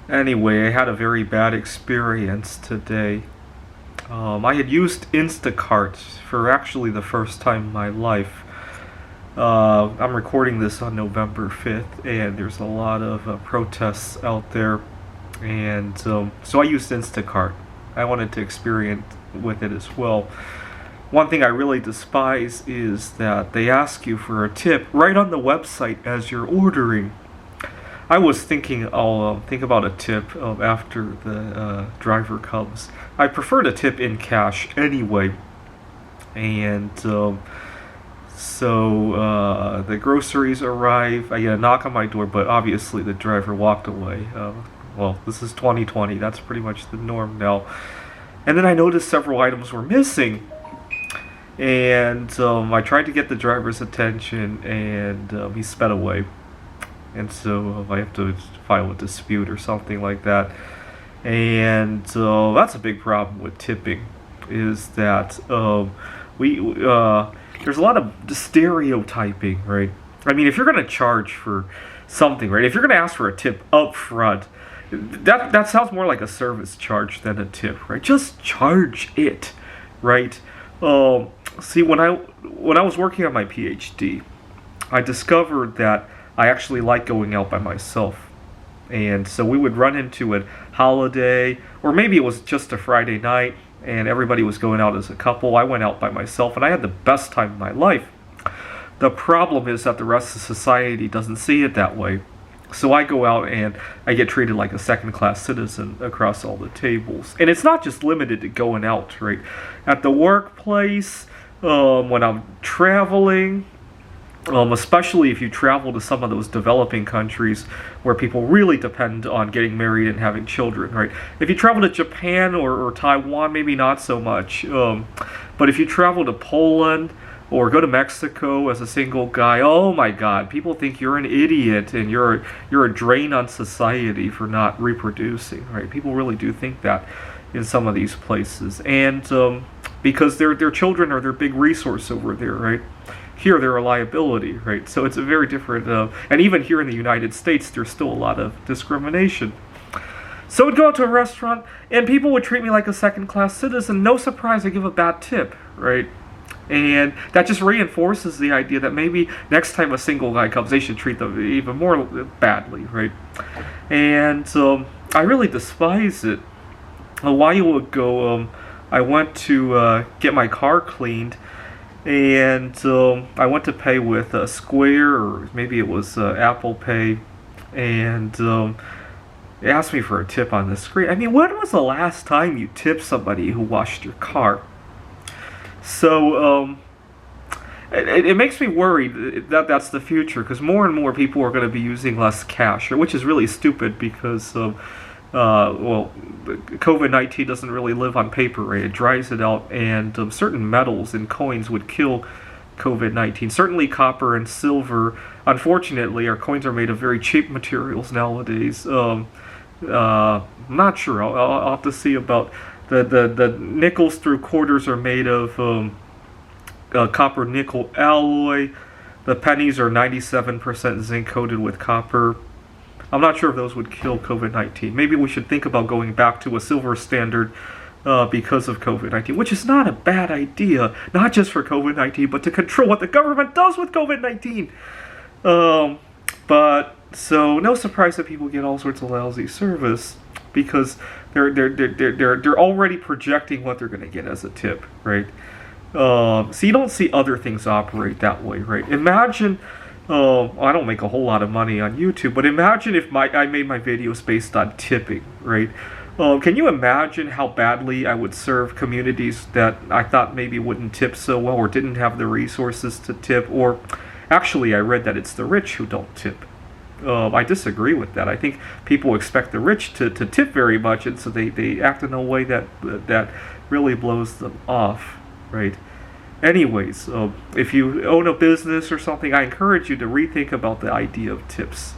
Anyway, I had a very bad experience today. I had used Instacart for actually the first time in my life. I'm recording this on November 5th, and there's a lot of protests out there. And so I used Instacart. I wanted to experience with it as well. One thing I really despise is that they ask you for a tip right on the website as you're ordering. I was thinking I'll think about a tip after the driver comes. I prefer to tip in cash anyway. And so the groceries arrive. I get a knock on my door, but obviously the driver walked away. Well, this is 2020. That's pretty much the norm now. And then I noticed several items were missing. And I tried to get the driver's attention, and he sped away. And so I have to file a dispute or something like that. And that's a big problem with tipping, is that we there's a lot of stereotyping, right? I mean, if you're going to charge for something, right? If you're going to ask for a tip up front, that sounds more like a service charge than a tip, right? Just charge it, right? See, when I was working on my PhD, I discovered that I actually like going out by myself. And so we would run into a holiday, or maybe it was just a Friday night, and everybody was going out as a couple. I went out by myself, and I had the best time of my life. The problem is that the rest of society doesn't see it that way. So I go out and I get treated like a second-class citizen across all the tables. And it's not just limited to going out, right? At the workplace, when I'm traveling, especially if you travel to some of those developing countries where people really depend on getting married and having children, right? If you travel to Japan or Taiwan, maybe not so much. But if you travel to Poland or go to Mexico as a single guy, oh my God, people think you're an idiot and you're a drain on society for not reproducing, right? People really do think that in some of these places, and because their children are their big resource over there, right? Here they're a liability, right? So it's a very different, and even here in the United States, there's still a lot of discrimination. So I'd go out to a restaurant, and people would treat me like a second-class citizen. No surprise, I give a bad tip, right? And that just reinforces the idea that maybe next time a single guy comes, they should treat them even more badly, right? And I really despise it. A while ago, I went to get my car cleaned, and I went to pay with Square, or maybe it was Apple Pay, and they asked me for a tip on the screen. I mean, when was the last time you tipped somebody who washed your car? So it makes me worried that that's the future, because more and more people are going to be using less cash, which is really stupid because COVID-19 doesn't really live on paper, right? It dries it out, and certain metals and coins would kill COVID-19. Certainly copper and silver. Unfortunately, our coins are made of very cheap materials nowadays. Not sure. I'll have to see about the nickels through quarters are made of copper nickel alloy. The pennies are 97% zinc coated with copper. I'm not sure if those would kill COVID-19. Maybe we should think about going back to a silver standard because of COVID-19, which is not a bad idea, not just for COVID-19, but to control what the government does with COVID-19. But so no surprise that people get all sorts of lousy service, because they're already projecting what they're going to get as a tip, right? So you don't see other things operate that way, right? Imagine. I don't make a whole lot of money on YouTube, but imagine if I made my videos based on tipping, right? Can you imagine how badly I would serve communities that I thought maybe wouldn't tip so well, or didn't have the resources to tip? Or actually, I read that it's the rich who don't tip. I disagree with that. I think people expect the rich to tip very much, and so they act in a way that really blows them off, right? Anyways, if you own a business or something, I encourage you to rethink about the idea of tips.